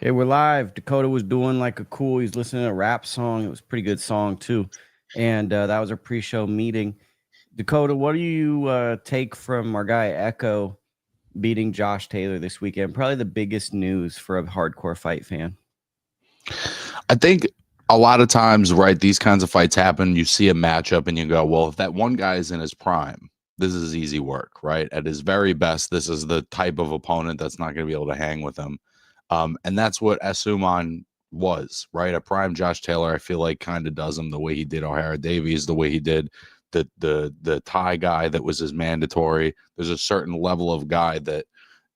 Okay, we're live. Dakota was doing like a cool, he was listening to a rap song. It was a pretty good song too. And that was our pre-show meeting. Dakota, what do you take from our guy Ekow beating Josh Taylor this weekend? Probably the biggest news for a hardcore fight fan. I think a lot of times, right, these kinds of fights happen. You see a matchup and you go, well, if that one guy is in his prime, this is easy work, right? At his very best, this is the type of opponent that's not going to be able to hang with him. And that's what Essuman was, right? A prime Josh Taylor, I feel like, kind of does him the way he did O'Hara Davies, the way he did the Thai guy that was his mandatory. There's a certain level of guy that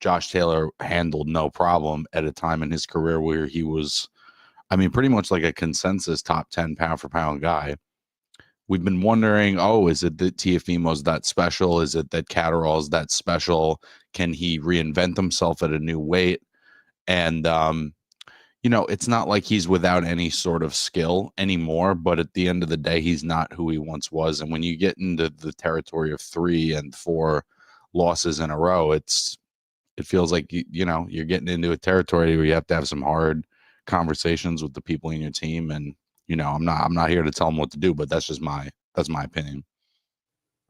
Josh Taylor handled no problem at a time in his career where he was, I mean, pretty much like a consensus top 10 pound for pound guy. We've been wondering, oh, is it that Teofimo's that special? Is it that Catterall's that special? Can he reinvent himself at a new weight? And, it's not like he's without any sort of skill anymore, but at the end of the day, he's not who he once was. And when you get into the territory of 3 and 4 losses in a row, it feels like, you're getting into a territory where you have to have some hard conversations with the people in your team. And, I'm not here to tell them what to do, but that's my opinion.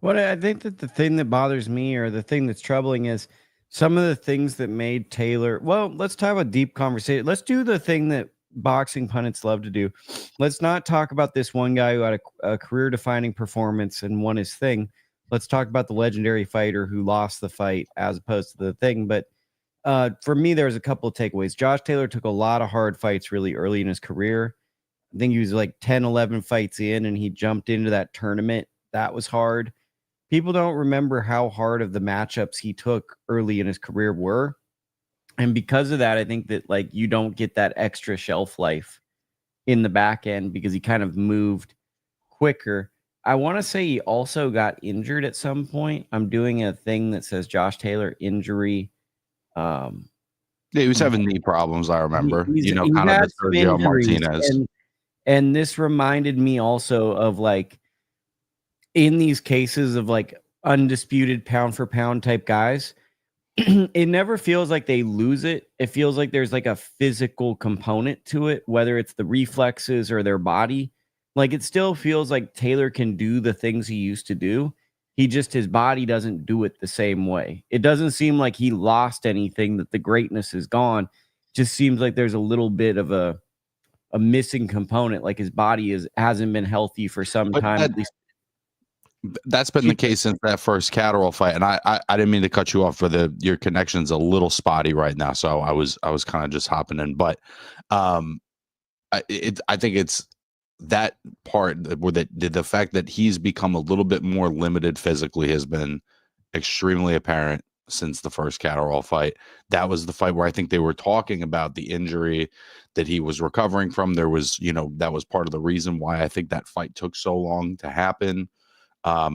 What I think that the thing that bothers me, or the thing that's troubling, is some of the things that made Taylor. Well, let's have a deep conversation. Let's do the thing that boxing pundits love to do. Let's not talk about this one guy who had a career-defining performance and won his thing. Let's talk about the legendary fighter who lost the fight, as opposed to the thing. But for me, there's a couple of takeaways. Josh Taylor took a lot of hard fights really early in his career. I think he was like 10, 11 fights in, and he jumped into that tournament. That was hard. People don't remember how hard of the matchups he took early in his career were. And because of that, I think that like you don't get that extra shelf life in the back end because he kind of moved quicker. I want to say he also got injured at some point. I'm doing a thing that says Josh Taylor injury. Yeah, he was having knee problems, I remember. He's kind of the Sergio Martinez. And this reminded me also of like, in these cases of like undisputed pound for pound type guys, it never feels like they lose it. It feels like there's like a physical component to it, whether it's the reflexes or their body. Like it still feels like Taylor can do the things he used to do. His body doesn't do it the same way. It doesn't seem like he lost anything, that the greatness is gone. It just seems like there's a little bit of a missing component. Like his body hasn't been healthy for some time. At least that's been the case since that first Catterall fight. And I didn't mean to cut you off for your connection's a little spotty right now. So I was kind of just hopping in, but I think it's that part where the fact that he's become a little bit more limited physically has been extremely apparent since the first Catterall fight. That was the fight where I think they were talking about the injury that he was recovering from. There was, that was part of the reason why I think that fight took so long to happen. I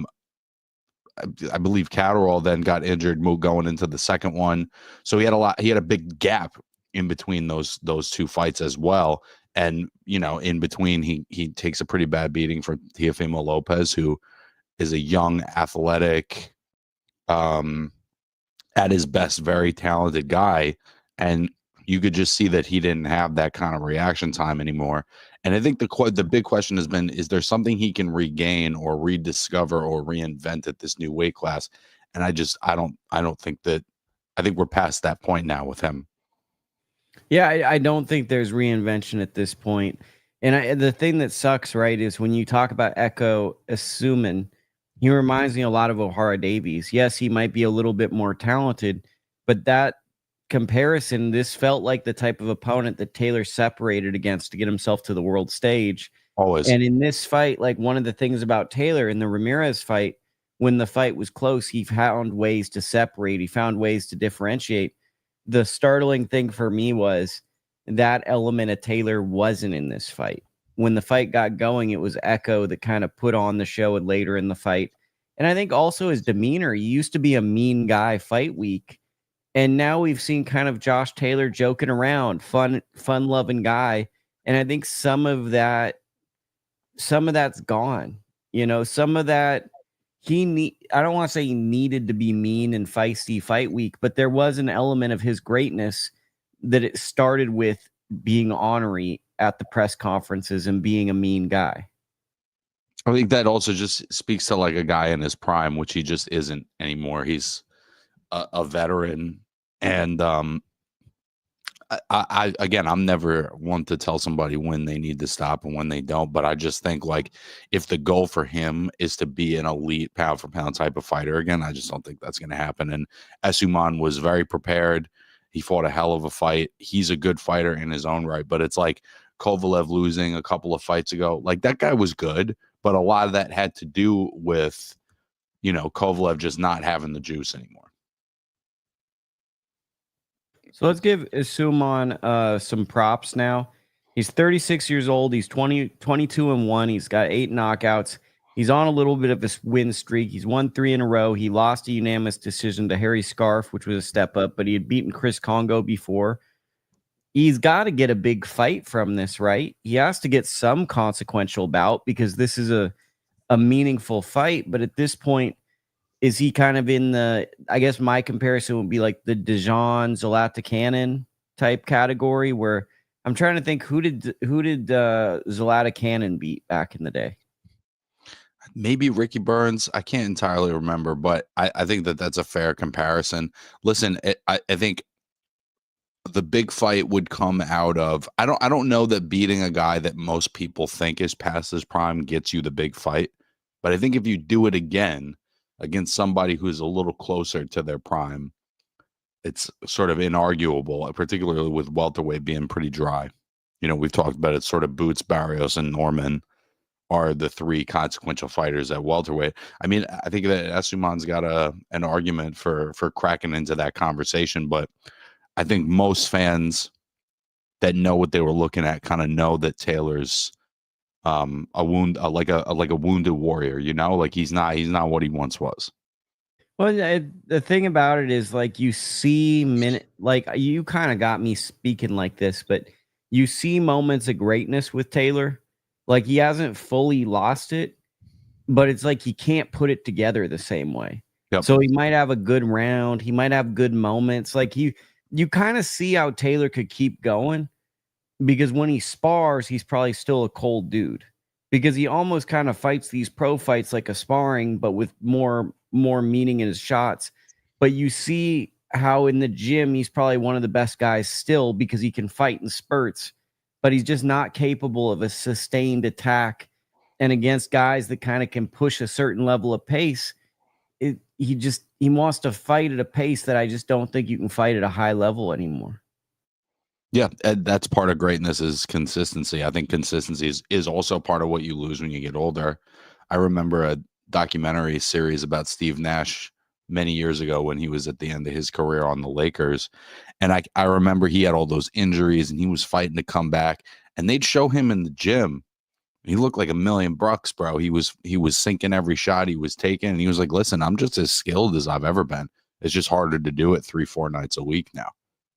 believe Catterall then got injured going into the second one. So he had a big gap in between those two fights as well. And, in between he takes a pretty bad beating for Teofimo Lopez, who is a young, athletic, at his best, very talented guy. And you could just see that he didn't have that kind of reaction time anymore. And I think the big question has been, is there something he can regain or rediscover or reinvent at this new weight class? And I don't think that. I think we're past that point now with him. Yeah, I don't think there's reinvention at this point. And the thing that sucks, right, is when you talk about Ekow Essuman, he reminds me a lot of O'Hara Davies. Yes, he might be a little bit more talented, but that comparison, this felt like the type of opponent that Taylor separated against to get himself to the world stage. Always. And in this fight, like one of the things about Taylor in the Ramirez fight, when the fight was close, he found ways to separate. He found ways to differentiate. The startling thing for me was that element of Taylor wasn't in this fight. When the fight got going, it was Ekow that kind of put on the show later in the fight. And I think also his demeanor, he used to be a mean guy fight week. And now we've seen kind of Josh Taylor joking around, fun-loving guy. And I think some of that's gone. Some of that I don't want to say he needed to be mean and feisty fight week, but there was an element of his greatness that it started with being ornery at the press conferences and being a mean guy. I think that also just speaks to like a guy in his prime, which he just isn't anymore. He's a veteran, and again, I'm never one to tell somebody when they need to stop and when they don't, but I just think like if the goal for him is to be an elite pound for pound type of fighter again, I just don't think that's going to happen. And Essuman was very prepared. He fought a hell of a fight. He's a good fighter in his own right, but it's like Kovalev losing a couple of fights ago. Like that guy was good, but a lot of that had to do with, Kovalev just not having the juice anymore. So let's give Essuman some props now. He's 36 years old. He's 22-1. He's got 8 knockouts. He's on a little bit of a win streak. He's won 3 in a row. He lost a unanimous decision to Harry Scarf, which was a step up, but he had beaten Chris Kongo before. He's got to get a big fight from this, right? He has to get some consequential bout because this is a meaningful fight. But at this point, is he kind of in the, I guess my comparison would be like the DAZN Zlatan type category, where I'm trying to think who did Zlatan beat back in the day? Maybe Ricky Burns. I can't entirely remember, but I think that's a fair comparison. Listen, I think the big fight would come out of, I don't know that beating a guy that most people think is past his prime gets you the big fight, but I think if you do it again against somebody who's a little closer to their prime, it's sort of inarguable, particularly with welterweight being pretty dry. We've talked about it, sort of Boots, Barrios, and Norman are the 3 consequential fighters at welterweight. I mean, I think that Essuman's got an argument for cracking into that conversation, but I think most fans that know what they were looking at kind of know that Taylor's a wounded warrior, like he's not what he once was. Well, the thing about it is, like, you see like you kind of got me speaking like this, but you see moments of greatness with Taylor. Like, he hasn't fully lost it, but it's like he can't put it together the same way. Yep. So he might have a good round. He might have good moments. Like, you kind of see how Taylor could keep going, because when he spars, he's probably still a cold dude, because he almost kind of fights these pro fights like a sparring, but with more meaning in his shots. But you see how in the gym, he's probably one of the best guys still, because he can fight in spurts, but he's just not capable of a sustained attack. And against guys that kind of can push a certain level of pace, he wants to fight at a pace that I just don't think you can fight at a high level anymore. Yeah, that's part of greatness is consistency. I think consistency is also part of what you lose when you get older. I remember a documentary series about Steve Nash many years ago when he was at the end of his career on the Lakers. And I remember he had all those injuries and he was fighting to come back, and they'd show him in the gym. He looked like $1 million, bro. He was sinking every shot he was taking. And he was like, listen, I'm just as skilled as I've ever been. It's just harder to do it 3-4 nights a week now.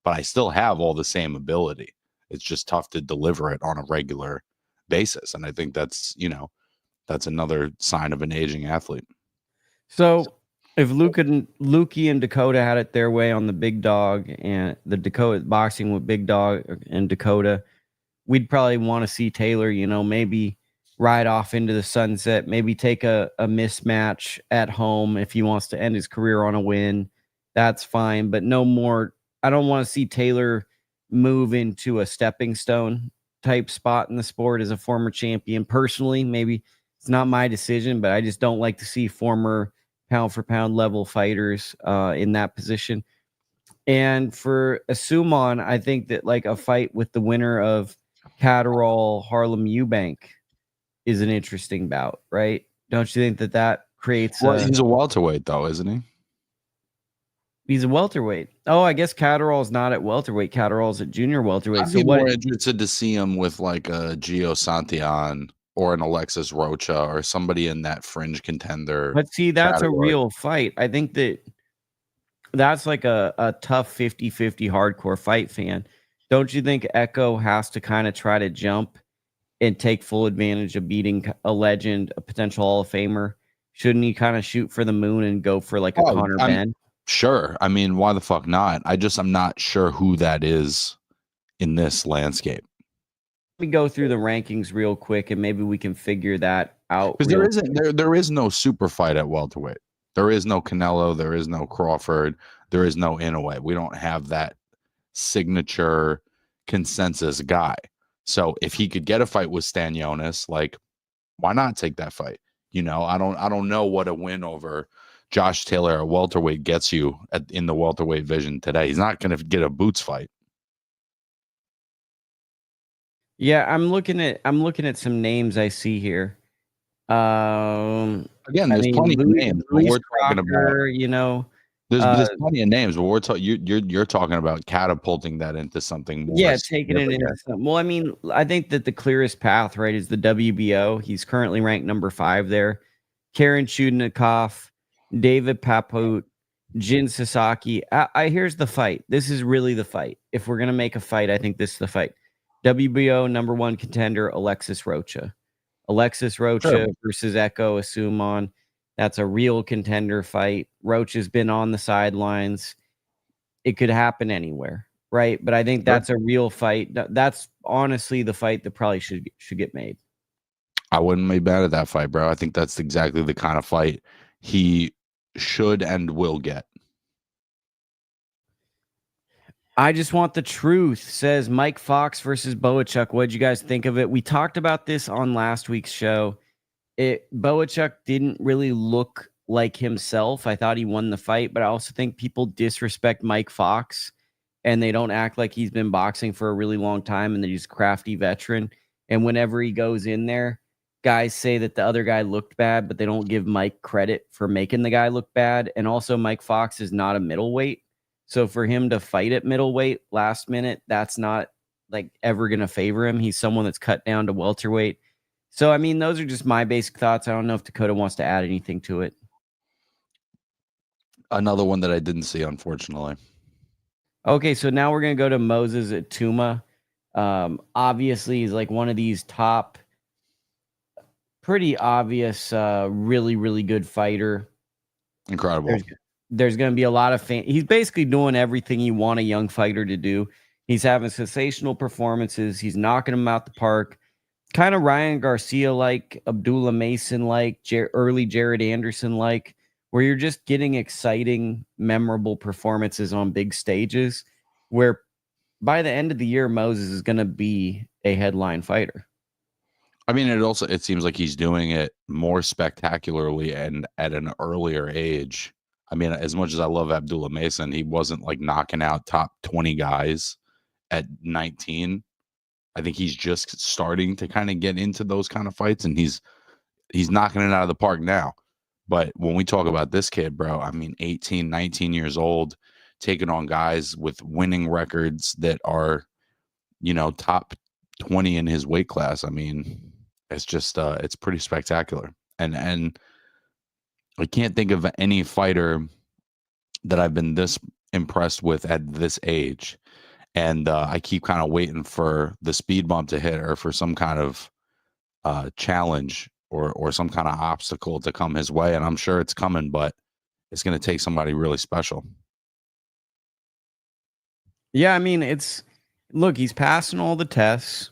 But I still have all the same ability. It's just tough to deliver it on a regular basis. And I think that's another sign of an aging athlete. So if Lukey and Dakota had it their way on the big dog and the Dakota boxing with big dog and Dakota, we'd probably want to see Taylor, maybe ride off into the sunset, maybe take a mismatch at home. If he wants to end his career on a win, that's fine, but no more. I don't want to see Taylor move into a stepping stone type spot in the sport as a former champion. Personally, maybe it's not my decision, but I just don't like to see former pound for pound level fighters in that position. And for Essuman, I think that like a fight with the winner of Catterall Harlem Eubank is an interesting bout, right? Don't you think that creates? Well, he's a welterweight though, isn't he? He's a welterweight. Oh, I guess Catterall's not at welterweight. Catterall's at junior welterweight. I'd be more interested to see him with like a Gio Santillan or an Alexis Rocha or somebody in that fringe contender. But see, that's category. A real fight. I think that's like a tough 50-50 hardcore fight fan. Don't you think Ekow has to kind of try to jump and take full advantage of beating a legend, a potential Hall of Famer? Shouldn't he kind of shoot for the moon and go for like a Conor Benn? Sure. I mean, why the fuck not? I'm not sure who that is in this landscape. Let me go through the rankings real quick, and maybe we can figure that out. Because there is no super fight at welterweight. There is no Canelo. There is no Crawford. There is no Inoue. We don't have that signature consensus guy. So if he could get a fight with Stanionis, like, why not take that fight? You know, I don't know what a win over Josh Taylor at welterweight gets you in the welterweight vision today. He's not going to get a boots fight. Yeah, I'm looking at some names I see here. Again, there's plenty of names. But we're talking about, you know, there's plenty of names, but we're you're talking about catapulting that into something more. Yeah, taking it into something. Well, I mean, I think that the clearest path, right, is the WBO. He's currently ranked number 5 there. Karen Chudnikov, David Paput, Jin Sasaki. Here's the fight. This is really the fight. If we're gonna make a fight, I think this is the fight. WBO number 1 contender Alexis Rocha. Alexis Rocha Sure. versus Ekow Essuman. That's a real contender fight. Rocha's been on the sidelines. It could happen anywhere, right? But I think that's a real fight. That's honestly the fight that probably should get made. I wouldn't be mad at that fight, bro. I think that's exactly the kind of fight he should and will get. I just want the truth, says Mike Fox versus Boachuk. What'd you guys think of it? We talked about this on last week's show. Boachuk didn't really look like himself. I thought he won the fight, but I also think people disrespect Mike Fox and they don't act like he's been boxing for a really long time and that he's a crafty veteran. And whenever he goes in there, guys say that the other guy looked bad, but they don't give Mike credit for making the guy look bad. And also Mike Fox is not a middleweight. So for him to fight at middleweight last minute, that's not like ever going to favor him. He's someone that's cut down to welterweight. So, I mean, those are just my basic thoughts. I don't know if Dakota wants to add anything to it. Another one that I didn't see, unfortunately. Okay, so now we're going to go to Moses Itauma. Obviously, he's like one of these top, pretty obvious, really, really good fighter. Incredible. There's going to be a lot of he's basically doing everything you want a young fighter to do. He's having sensational performances. He's knocking them out the park. Kind of Ryan Garcia-like, Abdullah Mason-like, early Jared Anderson-like, where you're just getting exciting, memorable performances on big stages, where by the end of the year, Moses is going to be a headline fighter. I mean, it seems like he's doing it more spectacularly and at an earlier age. I mean, as much as I love Abdullah Mason, he wasn't like knocking out top 20 guys at 19. I think he's just starting to kind of get into those kind of fights, and he's knocking it out of the park now. But when we talk about this kid, bro, I mean, 18, 19 years old, taking on guys with winning records that are, you know, top 20 in his weight class. I mean, it's just it's pretty spectacular. And I can't think of any fighter that I've been this impressed with at this age. And I keep kind of waiting for the speed bump to hit or for some kind of challenge or some kind of obstacle to come his way. And I'm sure it's coming, but it's going to take somebody really special. Yeah, I mean, look, he's passing all the tests,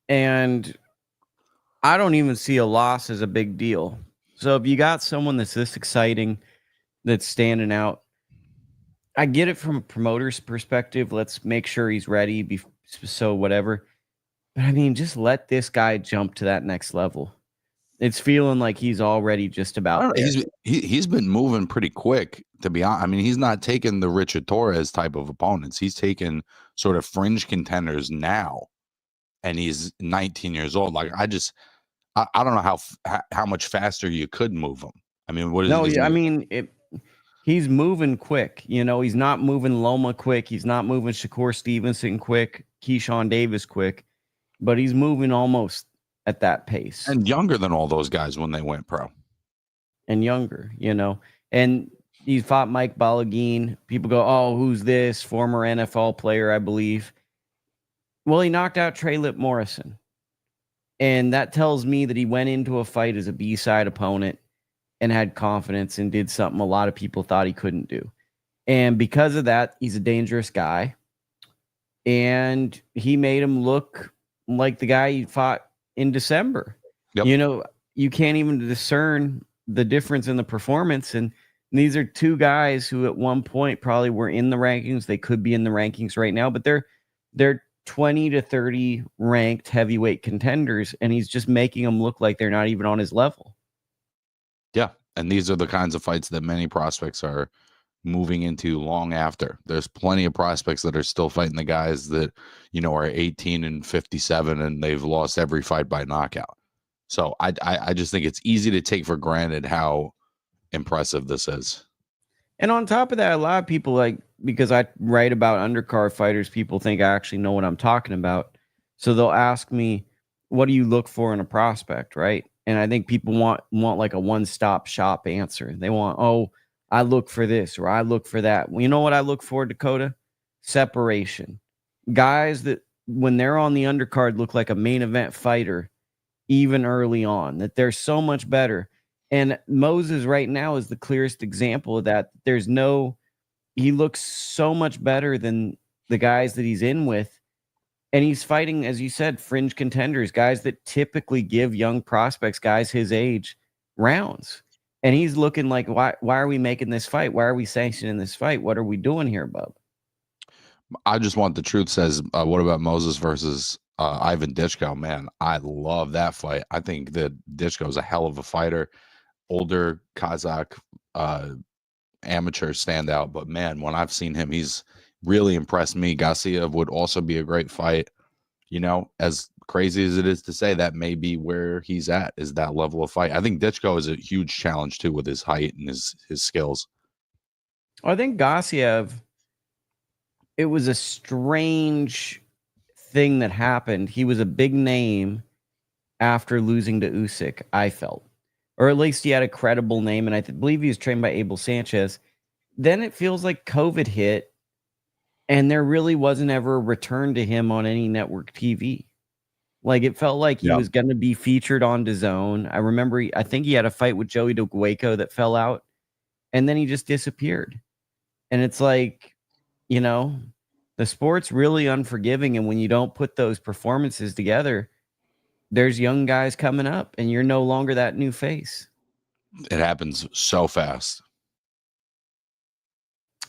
and I don't even see a loss as a big deal. So if you got someone that's this exciting, that's standing out, I get it from a promoter's perspective. Let's make sure he's ready. So whatever. But I mean, just let this guy jump to that next level. It's feeling like he's already just about there. He's been moving pretty quick, to be honest. I mean, he's not taking the Richard Torres type of opponents. He's taking sort of fringe contenders now, and he's 19 years old. Like, I don't know how much faster you could move him. I mean, what is no? I mean, he's moving quick. You know, he's not moving Loma quick. He's not moving Shakur Stevenson quick, Keyshawn Davis quick, but he's moving almost at that pace. And younger than all those guys when they went pro. And younger, you know. And he fought Mike Balogun. People go, oh, who's this? Former NFL player, I believe. Well, he knocked out Trey Lip Morrison. And that tells me that he went into a fight as a B-side opponent and had confidence and did something a lot of people thought he couldn't do. And because of that, he's a dangerous guy. And he made him look like the guy he fought in December. Yep. You know, you can't even discern the difference in the performance. And these are two guys who at one point probably were in the rankings. They could be in the rankings right now, but they're 20 to 30 ranked heavyweight contenders, and he's just making them look like they're not even on his level. Yeah. And these are the kinds of fights that many prospects are moving into long after. There's plenty of prospects that are still fighting the guys that, you know, are 18 and 57 and they've lost every fight by knockout. So I just think it's easy to take for granted how impressive this is. And on top of that, a lot of people, like, because I write about undercard fighters, people think I actually know what I'm talking about. So they'll ask me, what do you look for in a prospect, right? And I think people want like a one-stop shop answer. They want, oh, I look for this or I look for that. Well, you know what I look for, Dakota? Separation. Guys that when they're on the undercard look like a main event fighter even early on, that they're so much better. And Moses right now is the clearest example of that. He looks so much better than the guys that he's in with. And he's fighting, as you said, fringe contenders, guys that typically give young prospects, guys his age, rounds. And he's looking like, why are we making this fight? Why are we sanctioning this fight? What are we doing here, bub? I just want the truth says, what about Moses versus Ivan Ditchko? Man, I love that fight. I think that Ditchko is a hell of a fighter. Older Kazakh amateur standout, but man, when I've seen him, he's really impressed me. Gassiev would also be a great fight. You know, as crazy as it is to say, that may be where he's at, is that level of fight. I think Ditchko is a huge challenge too with his height and his skills. I think Gassiev, it was a strange thing that happened. He was a big name after losing to Usyk, I felt. Or at least he had a credible name, and I believe he was trained by Abel Sanchez. Then it feels like COVID hit, and there really wasn't ever a return to him on any network TV. Like, it felt like he was going to be featured on DAZN. I remember, I think he had a fight with Joey DeGueco that fell out, and then he just disappeared. And it's like, you know, the sport's really unforgiving, and when you don't put those performances together, there's young guys coming up, and you're no longer that new face. It happens so fast.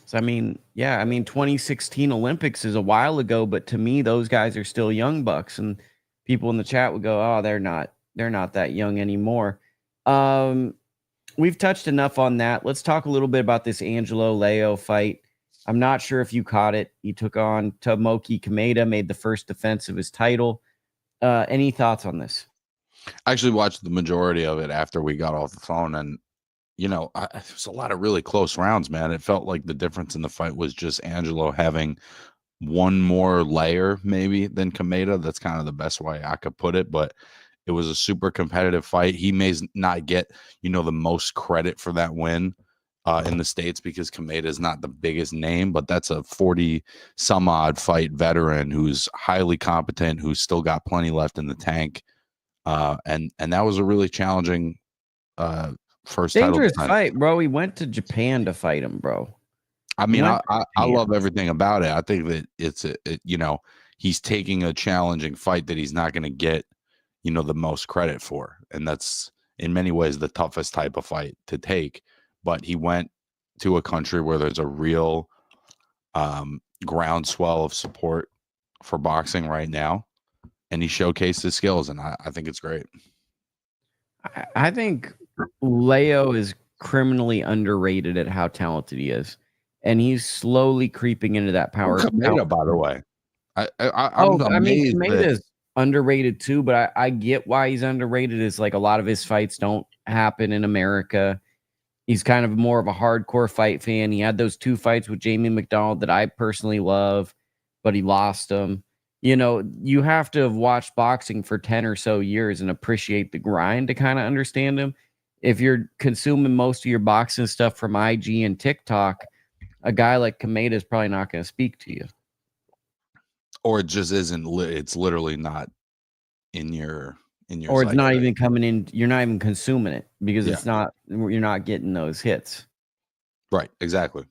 So, I mean, 2016 Olympics is a while ago, but to me, those guys are still young bucks, and people in the chat would go, "Oh, they're not that young anymore." We've touched enough on that. Let's talk a little bit about this Angelo Leo fight. I'm not sure if you caught it. He took on Tomoki Kameda, made the first defense of his title. Any thoughts on this? I actually watched the majority of it after we got off the phone, and you know, it was a lot of really close rounds, man. It felt like the difference in the fight was just Angelo having one more layer maybe than Kameda. That's kind of the best way I could put it, but it was a super competitive fight. He may not get, you know, the most credit for that win in the States because Kameda is not the biggest name, but that's a 40 some odd fight veteran who's highly competent, who's still got plenty left in the tank. And that was a really challenging first dangerous title fight, bro. He went to Japan to fight him, bro. I mean, I love everything about it. I think that it's you know, he's taking a challenging fight that he's not going to get, you know, the most credit for, and that's in many ways the toughest type of fight to take. But he went to a country where there's a real groundswell of support for boxing right now, and he showcased his skills, and I think it's great. I think Leo is criminally underrated at how talented he is, and he's slowly creeping into that power. Kameda, by the way, I'm amazed. Kameda is underrated too, but I get why he's underrated. Is like a lot of his fights don't happen in America. He's kind of more of a hardcore fight fan. He had those 2 fights with Jamie McDonald that I personally love, but he lost them. You know, you have to have watched boxing for 10 or so years and appreciate the grind to kind of understand him. If you're consuming most of your boxing stuff from IG and TikTok, a guy like Kameda is probably not going to speak to you. Or it just isn't. It's literally not in your. Or it's not even coming in. You're not even consuming it because it's not. You're not getting those hits. Right. Exactly.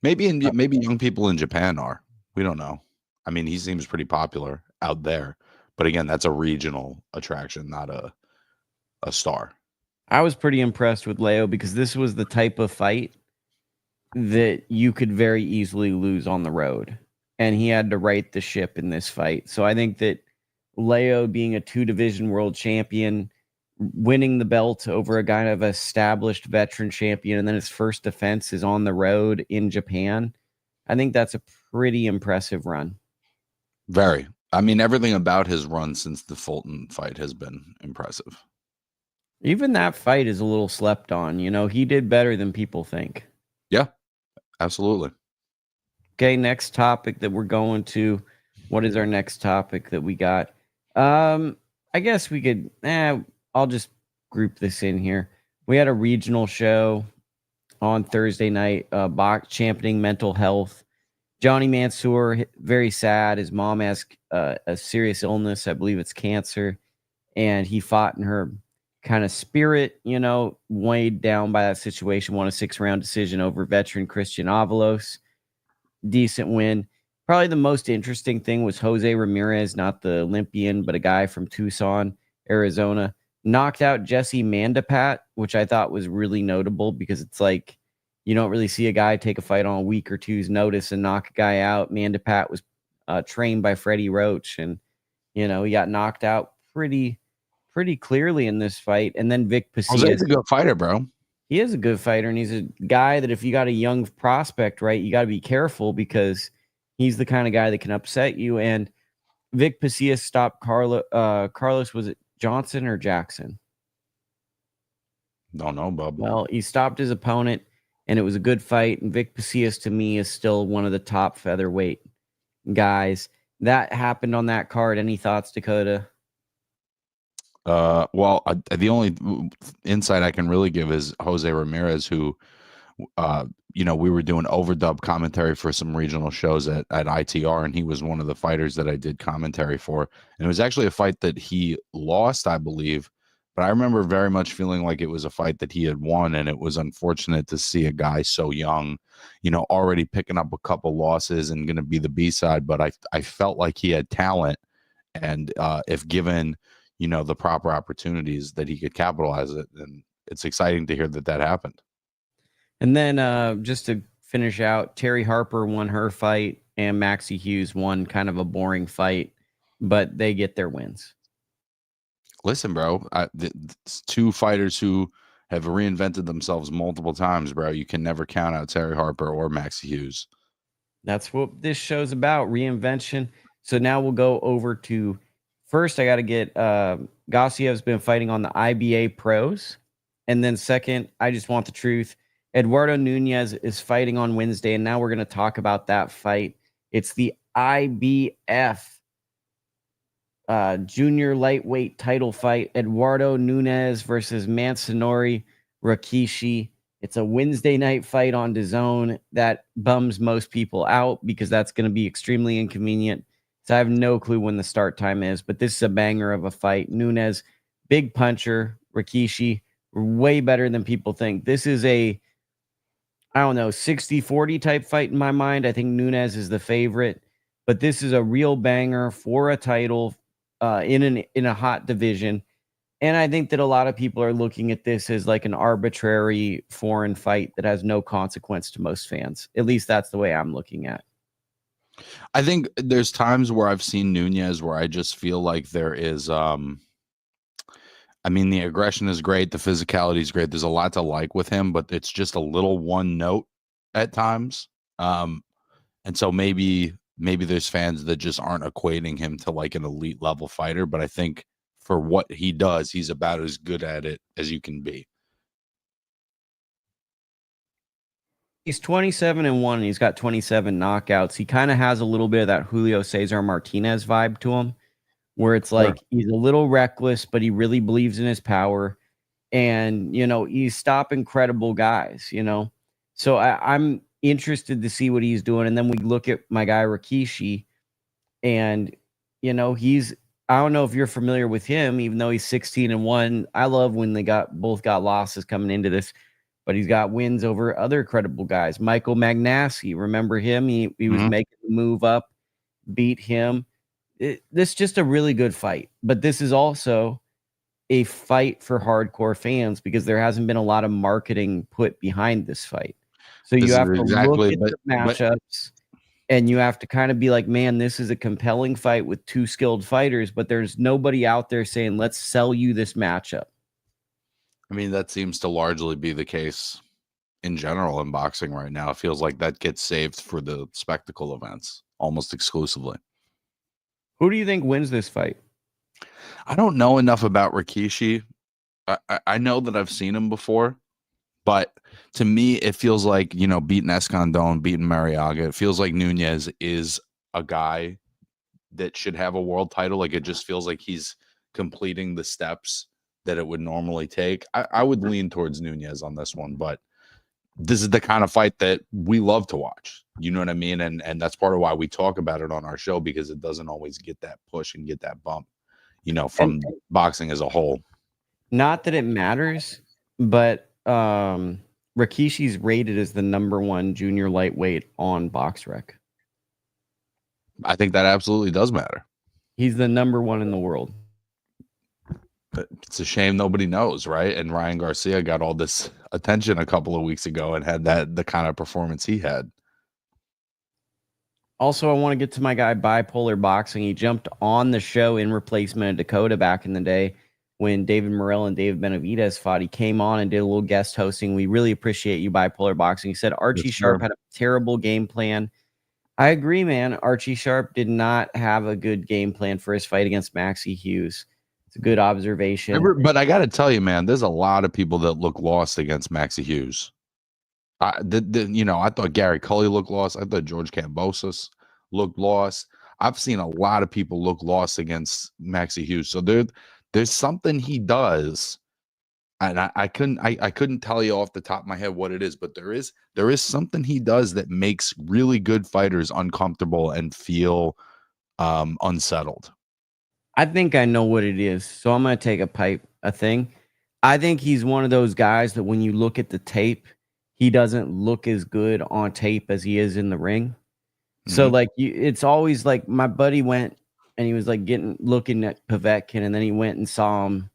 Maybe young people in Japan are. We don't know. I mean, he seems pretty popular out there, but again, that's a regional attraction, not a star. I was pretty impressed with Leo because this was the type of fight that you could very easily lose on the road, and he had to right the ship in this fight. So I think that Leo, being a 2-division world champion, winning the belt over a kind of established veteran champion, and then his first defense is on the road in Japan, I think that's a pretty impressive run. Very. I mean, everything about his run since the Fulton fight has been impressive. Even that fight is a little slept on. You know, he did better than people think. Yeah, absolutely. Okay, next topic that we're going to. What is our next topic that we got? I guess we could. I'll just group this in here. We had a regional show on Thursday night, box championing mental health. Jonny Mansour, very sad. His mom has a serious illness. I believe it's cancer, and he fought in her kind of spirit, you know, weighed down by that situation, won a 6-round decision over veteran Christian Avalos. Decent win. Probably the most interesting thing was Jose Ramirez, not the Olympian, but a guy from Tucson, Arizona, knocked out Jessie Mandapat, which I thought was really notable because it's like you don't really see a guy take a fight on a week or two's notice and knock a guy out. Mandapat was trained by Freddie Roach, and you know he got knocked out pretty clearly in this fight. And then Vic Pasillas, Jose's a good fighter, bro. he is a good fighter, and he's a guy that if you got a young prospect, right, you got to be careful because he's the kind of guy that can upset you. And Vic Pasillas stopped Carlos, was it Johnson or Jackson? Don't know, bub. Well, he stopped his opponent, and it was a good fight. And Vic Pasillas, to me, is still one of the top featherweight guys. That happened on that card. Any thoughts, Dakota? Well, the only insight I can really give is Jose Ramirez, who, you know, we were doing overdub commentary for some regional shows at ITR, and he was one of the fighters that I did commentary for. And it was actually a fight that he lost, I believe, but I remember very much feeling like it was a fight that he had won, and it was unfortunate to see a guy so young, you know, already picking up a couple losses and going to be the B-side. But I felt like he had talent, and if given, you know, the proper opportunities, that he could capitalize it. And it's exciting to hear that happened. And then just to finish out, Terri Harper won her fight, and Maxi Hughes won kind of a boring fight, but they get their wins. Listen, bro, it's two fighters who have reinvented themselves multiple times, bro. You can never count out Terri Harper or Maxi Hughes. That's what this show's about, reinvention. So now we'll go over to, first I got to get, Gossiev's been fighting on the IBA pros. And then second, I just want the truth. Eduardo Nunez is fighting on Wednesday, and now we're going to talk about that fight. It's the IBF junior lightweight title fight. Eduardo Nunez versus Masanori Rikiihsi. It's a Wednesday night fight on DAZN. That bums most people out because that's going to be extremely inconvenient. So I have no clue when the start time is, but this is a banger of a fight. Nunez, big puncher. Rikiihsi, way better than people think. This is a, I don't know, 60-40 type fight in my mind. I think Nunez is the favorite, but this is a real banger for a title in a hot division. And I think that a lot of people are looking at this as like an arbitrary foreign fight that has no consequence to most fans. At least that's the way I'm looking at. I think there's times where I've seen Nunez where I just feel like there is, I mean, the aggression is great. The physicality is great. There's a lot to like with him, but it's just a little one note at times. And so maybe there's fans that just aren't equating him to like an elite level fighter, but I think for what he does, he's about as good at it as you can be. He's 27-1, and he's got 27 knockouts. He kind of has a little bit of that Julio Cesar Martinez vibe to him, where it's like he's a little reckless, but he really believes in his power. And, you know, he's stopping credible guys, you know. So I'm interested to see what he's doing. And then we look at my guy Rikiihsi, and, you know, I don't know if you're familiar with him, even though he's 16-1. I love when they both got losses coming into this. but he's got wins over other credible guys. Michael Magnassi, remember him? He was making the move up, beat him. This is just a really good fight, but this is also a fight for hardcore fans because there hasn't been a lot of marketing put behind this fight. So you have to look at the matchups and you have to kind of be like, man, this is a compelling fight with two skilled fighters, but there's nobody out there saying, let's sell you this matchup. I mean, that seems to largely be the case in general in boxing right now. It feels like that gets saved for the spectacle events almost exclusively. Who do you think wins this fight? I don't know enough about Rikiihsi. I know that I've seen him before, but to me, it feels like, you know, beating Escandon, beating Mariaga, it feels like Nunez is a guy that should have a world title. Like, it just feels like he's completing the steps that it would normally take. I would lean towards Nunez on this one, but this is the kind of fight that we love to watch. You know what I mean? And that's part of why we talk about it on our show, because it doesn't always get that push and get that bump, you know, from boxing as a whole. Not that it matters, but Rikiihsi's rated as the #1 junior lightweight on BoxRec. I think that absolutely does matter. He's the #1 in the world. But it's a shame nobody knows, right? And Ryan Garcia got all this attention a couple of weeks ago and had the kind of performance he had. Also, I want to get to my guy Bipolar Boxing. He jumped on the show in replacement of Dakota back in the day when David Morrell and David Benavidez fought. He came on and did a little guest hosting. We really appreciate you, Bipolar Boxing. He said Archie Sharp had a terrible game plan. I agree, man. Archie Sharp did not have a good game plan for his fight against Maxi Hughes. It's a good observation. But I got to tell you, man, there's a lot of people that look lost against Maxi Hughes. You know, I thought Gary Cully looked lost. I thought George Kambosos looked lost. I've seen a lot of people look lost against Maxi Hughes. So there's something he does, and I couldn't tell you off the top of my head what it is, but there is something he does that makes really good fighters uncomfortable and feel unsettled. I think I know what it is, so I'm going to take a thing. I think he's one of those guys that when you look at the tape, he doesn't look as good on tape as he is in the ring. Mm-hmm. So, like, it's always like my buddy went and he was like looking at Povetkin, and then he went and saw him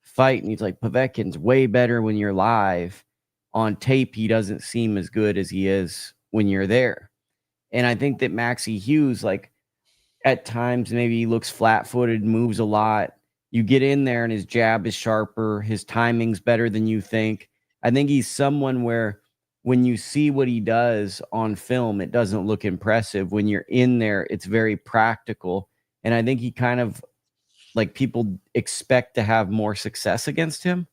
fight, and he's like, Povetkin's way better when you're live. On tape, he doesn't seem as good as he is when you're there. And I think that Maxi Hughes, like, at times maybe he looks flat-footed, moves a lot. You get in there and his jab is sharper, his timing's better than you think. I think he's someone where when you see what he does on film, it doesn't look impressive. When you're in there, it's very practical. And I think he kind of, like, people expect to have more success against him.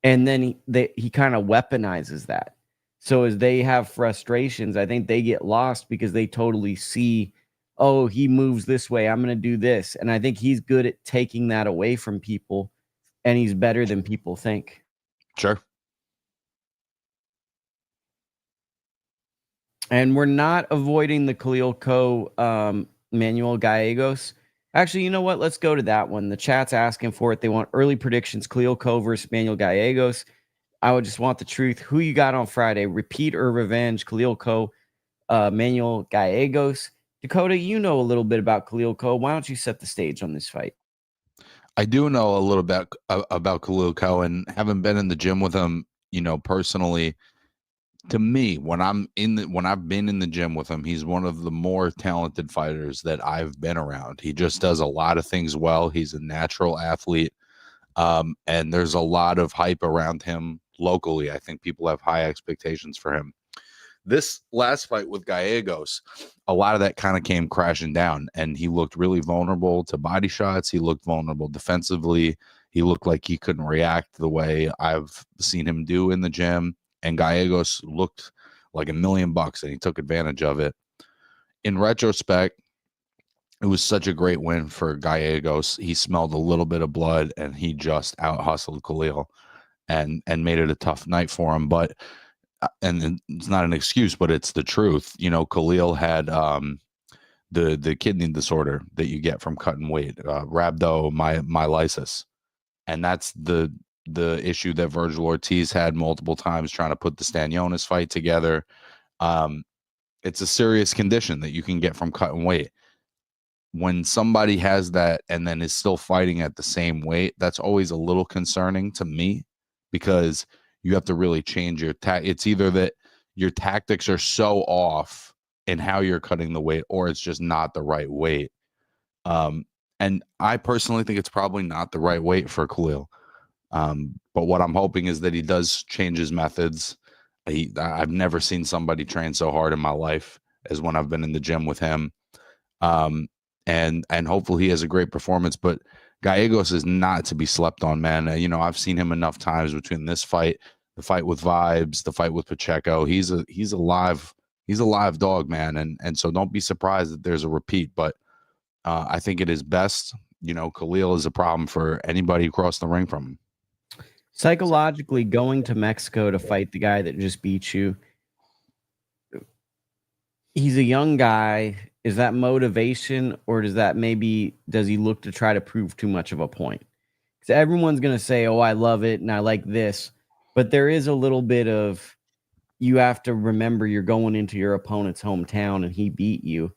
And then he kind of weaponizes that. So as they have frustrations, I think they get lost because they totally see, oh, he moves this way, I'm going to do this. And I think he's good at taking that away from people, and he's better than people think. Sure. And we're not avoiding the Khalil Coe Manuel Gallegos. Actually, you know what? Let's go to that one. The chat's asking for it. They want early predictions, Khalil Coe versus Manuel Gallegos. I would just want the truth. Who you got on Friday? Repeat or revenge? Khalil Coe, Manuel Gallegos. Dakota, you know a little bit about Khalil Coe. Why don't you set the stage on this fight? I do know a little bit about Khalil Coe, and having been in the gym with him, you know, personally, to me, when I've been in the gym with him, he's one of the more talented fighters that I've been around. He just does a lot of things well. He's a natural athlete, and there's a lot of hype around him locally. I think people have high expectations for him. This last fight with Gallegos, a lot of that kind of came crashing down, and he looked really vulnerable to body shots. He looked vulnerable defensively. He looked like he couldn't react the way I've seen him do in the gym. And Gallegos looked like $1 million, and he took advantage of it. In retrospect, it was such a great win for Gallegos. He smelled a little bit of blood, and he just out-hustled Khalil and made it a tough night for him. But and it's not an excuse, but it's the truth. You know, Khalil had the kidney disorder that you get from cutting weight, rhabdomyolysis. And that's the issue that Virgil Ortiz had multiple times trying to put the Stanionis fight together. It's a serious condition that you can get from cutting weight. When somebody has that and then is still fighting at the same weight, that's always a little concerning to me, because you have to really change your it's either that your tactics are so off in how you're cutting the weight, or it's just not the right weight. And I personally think it's probably not the right weight for Khalil. But what I'm hoping is that he does change his methods. I've never seen somebody train so hard in my life as when I've been in the gym with him. And hopefully he has a great performance. But Gallegos is not to be slept on, man. You know, I've seen him enough times between this fight, the fight with Vibes, the fight with Pacheco. He's a live dog, man. And so don't be surprised that there's a repeat. But I think it is best. You know, Khalil is a problem for anybody across the ring from him. Psychologically, going to Mexico to fight the guy that just beat you, he's a young guy. Is that motivation, or does he look to try to prove too much of a point? Because everyone's going to say, oh, I love it and I like this. But there is a little bit of, you have to remember you're going into your opponent's hometown and he beat you.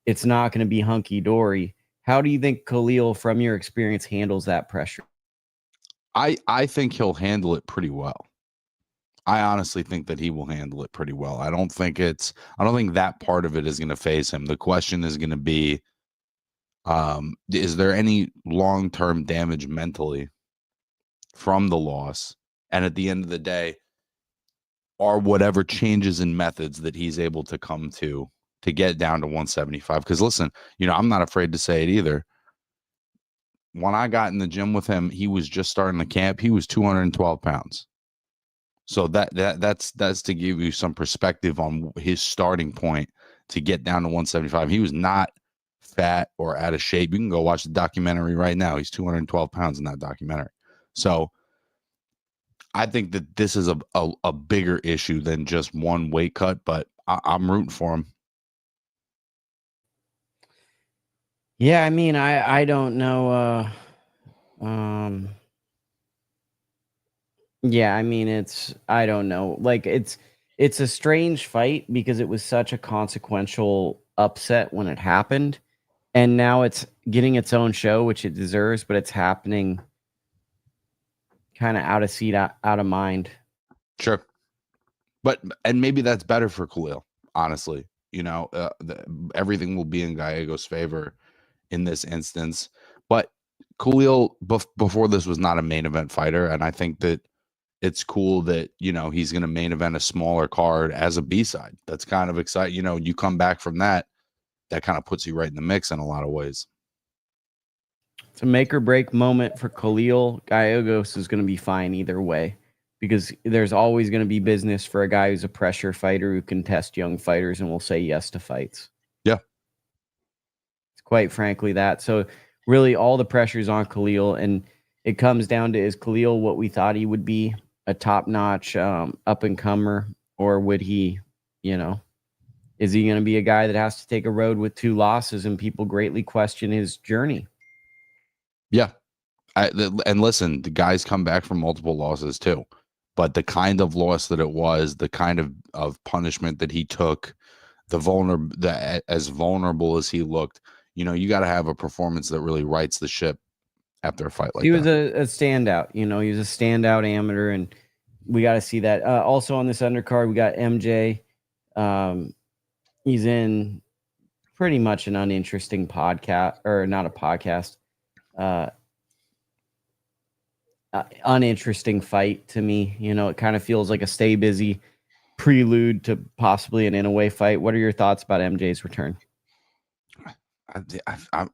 It's not going to be hunky-dory. How do you think Khalil, from your experience, handles that pressure? I think he'll handle it pretty well. I honestly think that he will handle it pretty well. I don't think that part of it is going to phase him. The question is going to be, is there any long-term damage mentally from the loss? And at the end of the day, are whatever changes in methods that he's able to come to get down to 175? Because listen, you know, I'm not afraid to say it either. When I got in the gym with him, he was just starting the camp. He was 212 pounds. So that's to give you some perspective on his starting point to get down to 175. He was not fat or out of shape. You can go watch the documentary right now. He's 212 pounds in that documentary. So I think that this is a bigger issue than just one weight cut, but I'm rooting for him. Yeah, I mean, I don't know. Yeah, I mean, I don't know. Like, it's a strange fight because it was such a consequential upset when it happened. And now it's getting its own show, which it deserves, but it's happening kind of out of seat, out of mind. Sure. And maybe that's better for Khalil, honestly. You know, everything will be in Gallegos' favor in this instance. But Khalil, before this, was not a main event fighter. And I think that it's cool that, you know, he's going to main event a smaller card as a B-side. That's kind of exciting. You know, you come back from that kind of puts you right in the mix in a lot of ways. It's a make or break moment for Khalil. Gallegos is going to be fine either way, because there's always going to be business for a guy who's a pressure fighter who can test young fighters and will say yes to fights. Yeah. It's quite frankly that. So really all the pressure's on Khalil, and it comes down to, is Khalil what we thought he would be, a top-notch up-and-comer, or would he, you know, is he going to be a guy that has to take a road with 2 losses and people greatly question his journey? Yeah. And listen, the guys come back from multiple losses too, but the kind of loss that it was, the kind of punishment that he took, as vulnerable as he looked, you know, you got to have a performance that really rights the ship after a fight like that. He was a standout, you know, he was a standout amateur, and we got to see that. Also on this undercard, we got MJ. He's in pretty much an uninteresting podcast, or not a podcast, uninteresting fight to me. You know, it kind of feels like a stay busy prelude to possibly an in-away fight. What are your thoughts about MJ's return?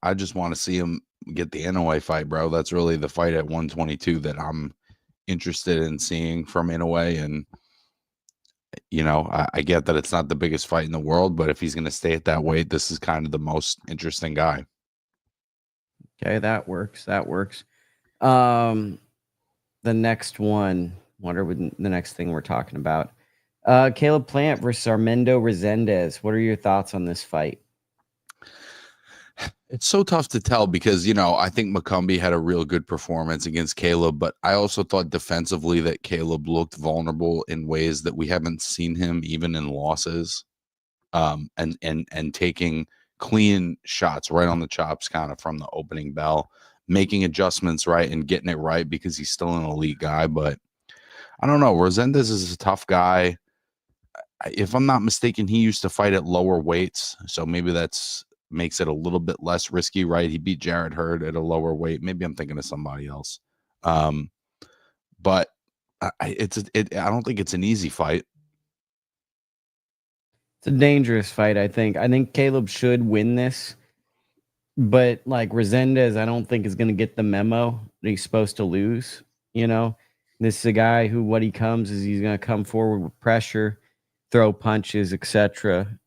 I just want to see him get the in-away fight, bro. That's really the fight at 122 that I'm interested in seeing from in-away. And you know, I get that it's not the biggest fight in the world, but if he's going to stay at that weight, this is kind of the most interesting guy. Okay, that works. The next one, what are the next thing we're talking about? Caleb Plant versus Armando Resendiz. What are your thoughts on this fight? It's so tough to tell because, I think McCombie had a real good performance against Caleb, but I also thought defensively that Caleb looked vulnerable in ways that we haven't seen him even in losses. And taking clean shots right on the chops kind of from the opening bell, making adjustments right and getting it right because he's still an elite guy. But I don't know. Resendiz is a tough guy. If I'm not mistaken, he used to fight at lower weights, so maybe that's makes it a little bit less risky, right? He beat Jarrett Hurd at a lower weight. Maybe I'm thinking of somebody else. But I don't think it's an easy fight. It's a dangerous fight, I think. I think Caleb should win this, but like Resendiz, I don't think is going to get the memo that he's supposed to lose. This is a guy who, what he comes is he's going to come forward with pressure, throw punches, etc.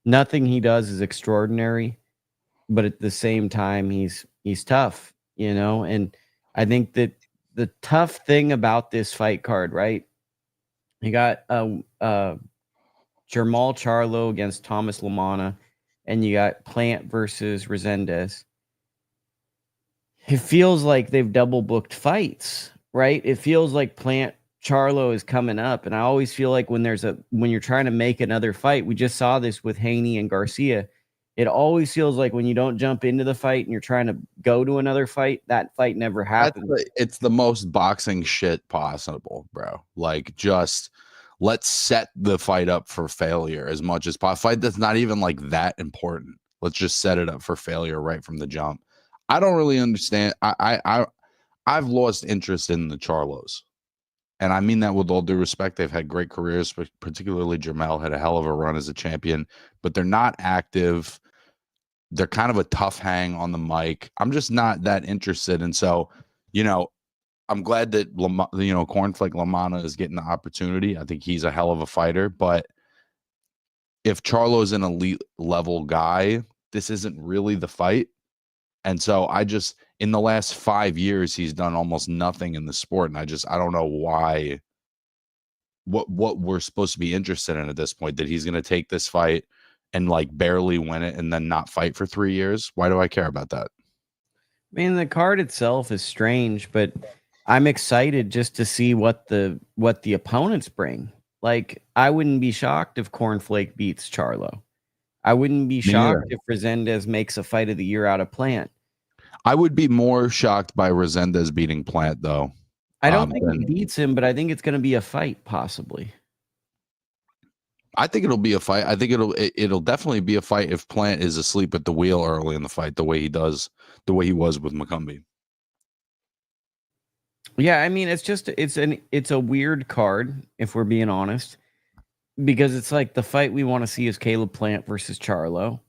Nothing he does is extraordinary, but at the same time, he's tough, and I think that the tough thing about this fight card, right? You got Jermall Charlo against Thomas Lamana, and you got Plant versus Resendiz. It feels like they've double booked fights, right? It feels like Plant Charlo is coming up, and I always feel like when you're trying to make another fight, we just saw this with Haney and Garcia. It always feels like when you don't jump into the fight and you're trying to go to another fight, that fight never happens. It's the most boxing shit possible, bro. Like, just let's set the fight up for failure as much as possible. Fight that's not even like that important. Let's just set it up for failure right from the jump. I don't really understand. I've lost interest in the Charlos. And I mean that with all due respect. They've had great careers, but particularly Jermall had a hell of a run as a champion, but they're not active. They're kind of a tough hang on the mic. I'm just not that interested. And so, I'm glad that, Cornflake Lamana is getting the opportunity. I think he's a hell of a fighter. But if Charlo's an elite level guy, this isn't really the fight. And so in the last 5 years, he's done almost nothing in the sport. And I don't know why, what we're supposed to be interested in at this point, that he's going to take this fight and like barely win it and then not fight for 3 years. Why do I care about that? I mean, the card itself is strange, but I'm excited just to see what the opponents bring. Like, I wouldn't be shocked if Cornflake beats Charlo. I wouldn't be shocked if Resendiz makes a fight of the year out of Plant. I would be more shocked by Resendiz beating Plant, though. I don't think he beats him, but I think it's going to be a fight, possibly. I think it'll be a fight. I think it'll definitely be a fight if Plant is asleep at the wheel early in the fight, the way he was with McCombie. Yeah, I mean, it's a weird card, if we're being honest, because it's like the fight we want to see is Caleb Plant versus Charlo.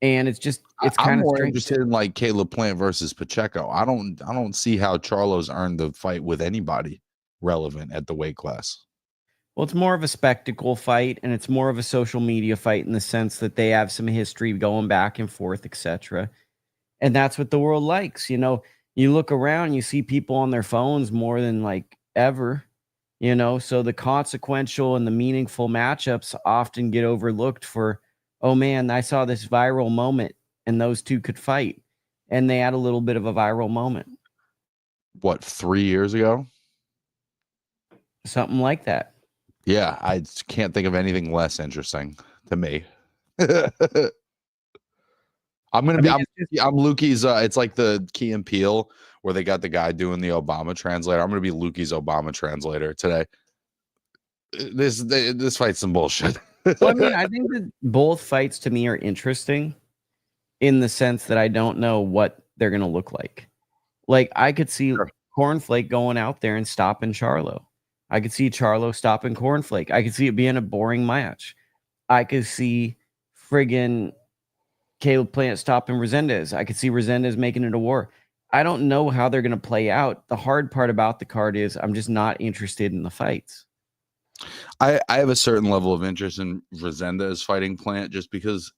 And it's kind of more interested in like Caleb Plant versus Pacheco. I don't see how Charlo's earned the fight with anybody relevant at the weight class. Well, it's more of a spectacle fight, and it's more of a social media fight in the sense that they have some history going back and forth, etc. And that's what the world likes. You look around, you see people on their phones more than like ever. So the consequential and the meaningful matchups often get overlooked for, oh man, I saw this viral moment and those two could fight. And they had a little bit of a viral moment. What, 3 years ago? Something like that. Yeah, I can't think of anything less interesting to me. I'm Lukey's. It's like the Key and Peele where they got the guy doing the Obama translator. I'm gonna be Lukey's Obama translator today. This fight's some bullshit. Well, I mean, I think that both fights to me are interesting in the sense that I don't know what they're gonna look like. Like, I could see Cornflake going out there and stopping Charlo. I could see Charlo stopping Cornflake. I could see it being a boring match. I could see friggin' Caleb Plant stopping Resendiz. I could see Resendiz making it a war. I don't know how they're going to play out. The hard part about the card is I'm just not interested in the fights. I have a certain level of interest in Resendiz fighting Plant just because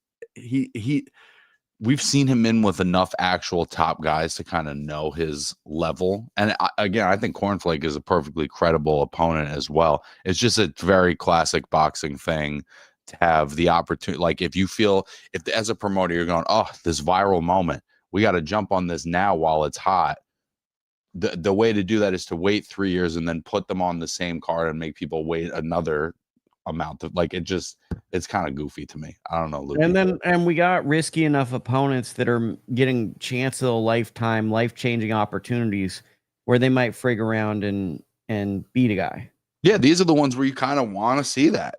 we've seen him in with enough actual top guys to kind of know his level. And again, I think Cornflake is a perfectly credible opponent as well. It's just a very classic boxing thing to have the opportunity. Like if you feel, if as a promoter, you're going, oh, this viral moment, we got to jump on this now while it's hot. The way to do that is to wait 3 years and then put them on the same card and make people wait another amount of, like, it's kind of goofy to me. I don't know, Luke. And we got risky enough opponents that are getting chance of a lifetime, life-changing opportunities where they might frig around and beat a guy. Yeah, these are the ones where you kind of want to see that.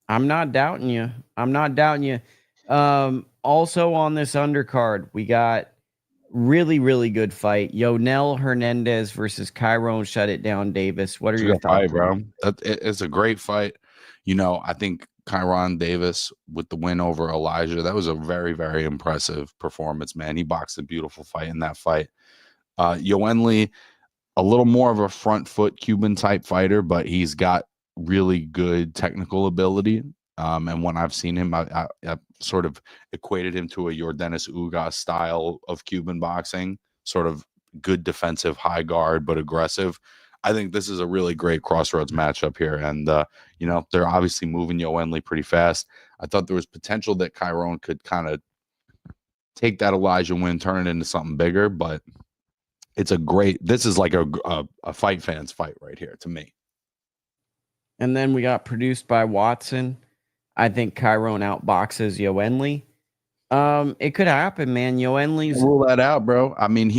I'm not doubting you. Also on this undercard, we got really, really good fight. Yoenli Hernandez versus Kyrone Shut It Down Davis. What are your thoughts, fight, bro? It's a great fight. You know, I think Kyrone Davis with the win over Elijah, that was a very, very impressive performance, man. He boxed a beautiful fight in that fight. Yoenli, a little more of a front foot Cuban type fighter, but he's got really good technical ability. And when I've seen him, I sort of equated him to a Yordenis Ugas style of Cuban boxing, sort of good defensive, high guard, but aggressive. I think this is a really great crossroads matchup here. And, you know, they're obviously moving Yoenli pretty fast. I thought there was potential that Kyrone could kind of take that Elijah win, turn it into something bigger, but it's a great, this is like a fight fans fight right here to me. And then we got produced by Watson. I think Kyrone outboxes Yoenli. It could happen, man. Yoenli's rule that out, bro. I mean,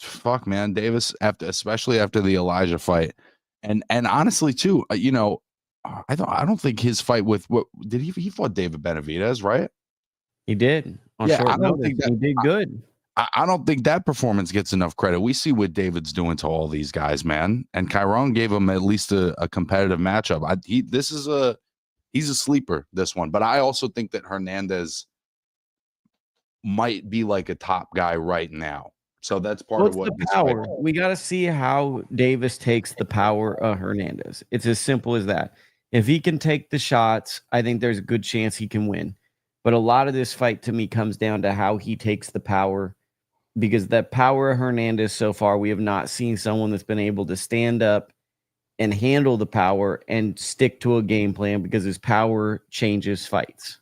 fuck, man. Davis, especially after the Elijah fight, and honestly too, you know, I don't think his fight with what did he fought David Benavidez, right? He did. Yeah, I don't think that he did good. I don't think that performance gets enough credit. We see what David's doing to all these guys, man. And Kyrone gave him at least a competitive matchup. He's a sleeper, this one. But I also think that Hernandez might be like a top guy right now. So that's part of what the power. We got to see how Davis takes the power of Hernandez. It's as simple as that. If he can take the shots, I think there's a good chance he can win. But a lot of this fight to me comes down to how he takes the power, because that power of Hernandez so far, we have not seen someone that's been able to stand up and handle the power and stick to a game plan, because his power changes fights.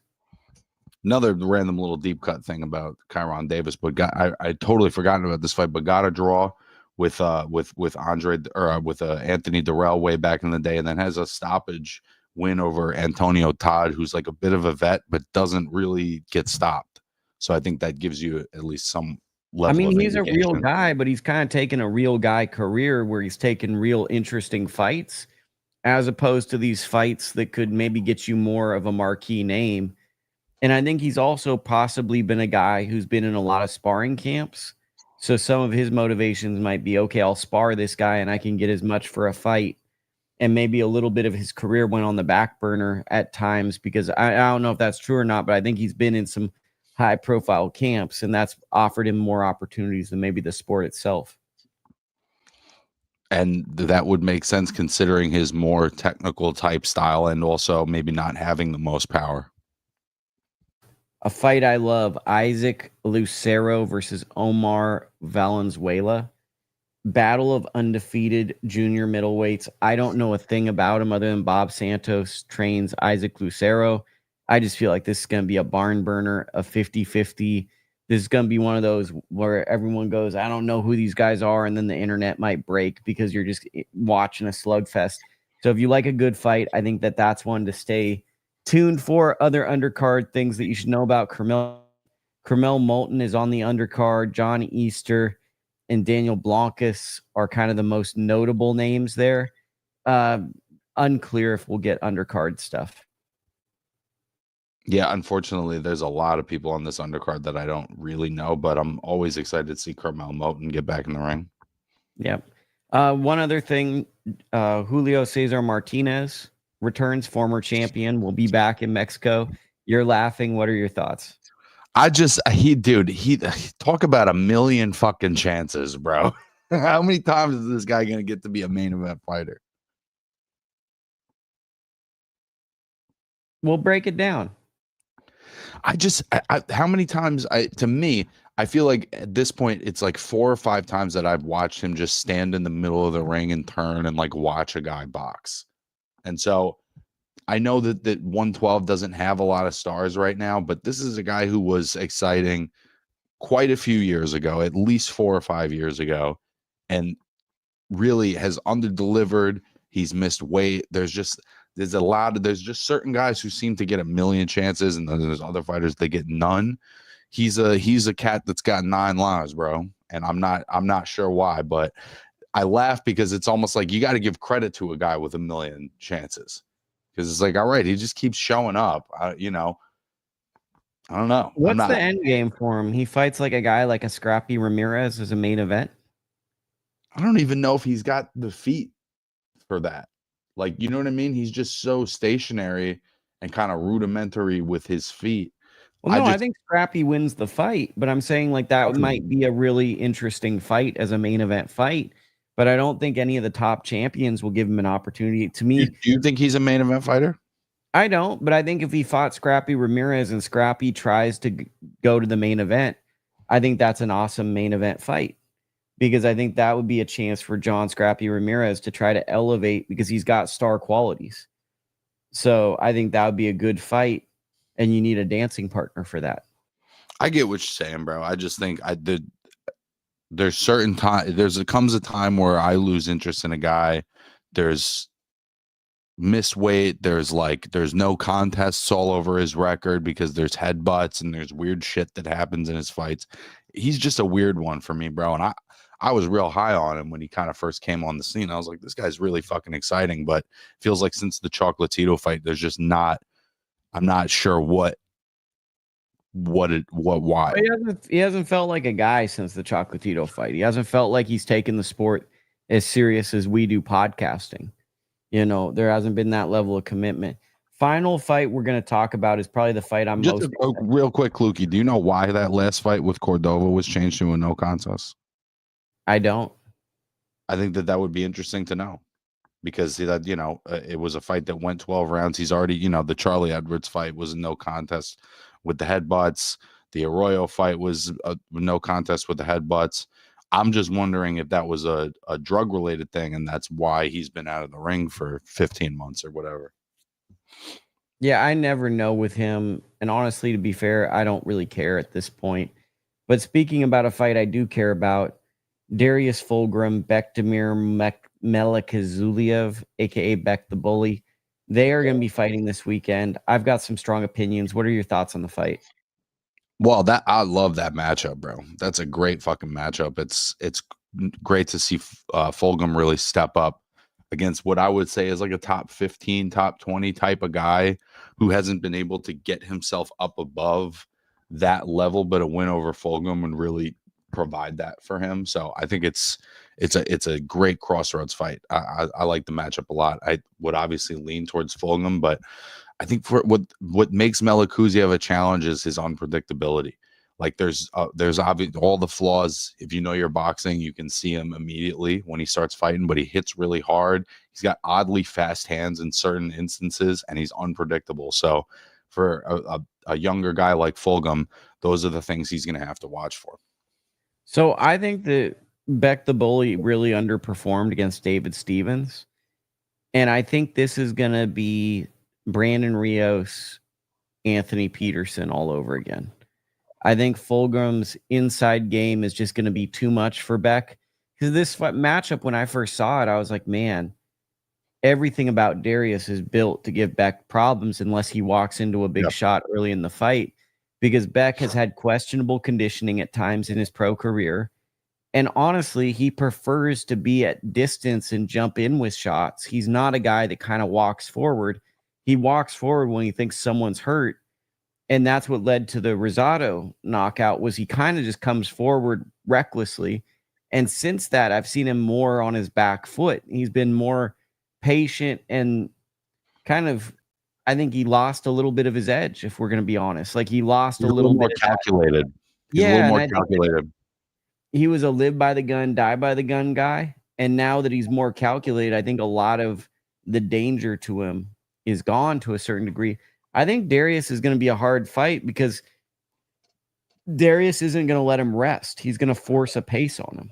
Another random little deep cut thing about Kyrone Davis, but I totally forgotten about this fight, but got a draw with Andre or with Anthony Durrell way back in the day, and then has a stoppage win over Antonio Todd, who's like a bit of a vet but doesn't really get stopped. So I think that gives you at least some level. I mean, he's a real guy, but he's kind of taken a real guy career where he's taken real interesting fights, as opposed to these fights that could maybe get you more of a marquee name. And I think he's also possibly been a guy who's been in a lot of sparring camps. So some of his motivations might be, okay, I'll spar this guy and I can get as much for a fight. And maybe a little bit of his career went on the back burner at times, because I don't know if that's true or not, but I think he's been in some high profile camps, and that's offered him more opportunities than maybe the sport itself. And that would make sense considering his more technical type style and also maybe not having the most power. A fight I love, Isaac Lucero versus Omar Valenzuela. Battle of undefeated junior middleweights. I don't know a thing about him other than Bob Santos trains Isaac Lucero. I just feel like this is going to be a barn burner, a 50-50. This is going to be one of those where everyone goes, I don't know who these guys are, and then the internet might break because you're just watching a slugfest. So if you like a good fight, I think that that's one to stay tuned for. Other undercard things that you should know about: Carmel Moulton is on the undercard. John Easter and Daniel Blancas are kind of the most notable names there. Unclear if we'll get undercard stuff. Yeah, unfortunately, there's a lot of people on this undercard that I don't really know, but I'm always excited to see Carmel Moulton get back in the ring. Yep. One other thing, Julio Cesar Martinez returns, former champion, will be back in Mexico. You're laughing. What are your thoughts? He talk about a million fucking chances, bro. How many times is this guy going to get to be a main event fighter? We'll break it down. How many times to me, I feel like at this point, it's like 4 or 5 times that I've watched him just stand in the middle of the ring and turn and like watch a guy box. And so I know that 112 doesn't have a lot of stars right now, but this is a guy who was exciting quite a few years ago, at least 4 or 5 years ago, and really has underdelivered. He's missed weight. There's just certain guys who seem to get a million chances, and then there's other fighters that get none. He's a cat that's got 9 lives, bro. And I'm not sure why, but I laugh because it's almost like you got to give credit to a guy with a million chances. Because it's like, all right, he just keeps showing up. I don't know. What's the end game for him? He fights like a guy like a Scrappy Ramirez as a main event. I don't even know if he's got the feet for that. Like, you know what I mean? He's just so stationary and kind of rudimentary with his feet. Well, no, I think Scrappy wins the fight, but I'm saying like that might be a really interesting fight as a main event fight. But I don't think any of the top champions will give him an opportunity. To me, do you think he's a main event fighter? I don't, but I think if he fought Scrappy Ramirez and Scrappy tries to go to the main event, I think that's an awesome main event fight. Because I think that would be a chance for John Scrappy Ramirez to try to elevate because he's got star qualities. So I think that would be a good fight, and you need a dancing partner for that. I get what you're saying, bro. I just think there's certain time. Comes a time where I lose interest in a guy. There's missed weight. There's no contests all over his record because there's headbutts and there's weird shit that happens in his fights. He's just a weird one for me, bro. And I was real high on him when he kind of first came on the scene. I was like, this guy's really fucking exciting, but feels like since the Chocolatito fight, there's just not. I'm not sure why. He hasn't felt like a guy since the Chocolatito fight. He hasn't felt like he's taken the sport as serious as we do podcasting. There hasn't been that level of commitment. Final fight we're going to talk about is probably the fight I'm most. Real quick, Lukey, do you know why that last fight with Cordova was changed to a no contest? I don't. I think that would be interesting to know because it was a fight that went 12 rounds. He's already, the Charlie Edwards fight was a no contest with the headbutts. The Arroyo fight was a no contest with the headbutts. I'm just wondering if that was a drug related thing, and that's why he's been out of the ring for 15 months or whatever. Yeah, I never know with him. And honestly, to be fair, I don't really care at this point. But speaking about a fight I do care about, Darius Fulghum-Bektemir Melikuziev, a.k.a. Beck the Bully. They are going to be fighting this weekend. I've got some strong opinions. What are your thoughts on the fight? Well, I love that matchup, bro. That's a great fucking matchup. It's great to see Fulghum really step up against what I would say is like a top 15, top 20 type of guy who hasn't been able to get himself up above that level, but a win over Fulghum would really provide that for him. So I think it's a great crossroads fight. I like the matchup a lot. I would obviously lean towards Fulghum, but I think for what makes Melikuziev a challenge is his unpredictability. Like there's obviously all the flaws. If you know your boxing, you can see him immediately when he starts fighting, but he hits really hard. He's got oddly fast hands in certain instances, and he's unpredictable. So for a younger guy like Fulghum, those are the things he's going to have to watch for. So I think that Beck the Bully really underperformed against David Stevens. And I think this is going to be Brandon Rios, Anthony Peterson all over again. I think Fulghum's inside game is just going to be too much for Beck. Because this matchup, when I first saw it, I was like, man, everything about Darius is built to give Beck problems unless he walks into a big shot early in the fight. Because Beck has had questionable conditioning at times in his pro career. And honestly, he prefers to be at distance and jump in with shots. He's not a guy that kind of walks forward. He walks forward when he thinks someone's hurt. And that's what led to the Rosado knockout was he kind of just comes forward recklessly. And since that, I've seen him more on his back foot. He's been more patient and kind of, I think he lost a little bit of his edge, if we're going to be honest. Like he lost a little more bit calculated. He's a little more calculated. He was a live by the gun, die by the gun guy. And now that he's more calculated, I think a lot of the danger to him is gone to a certain degree. I think Darius is going to be a hard fight because Darius isn't going to let him rest. He's going to force a pace on him.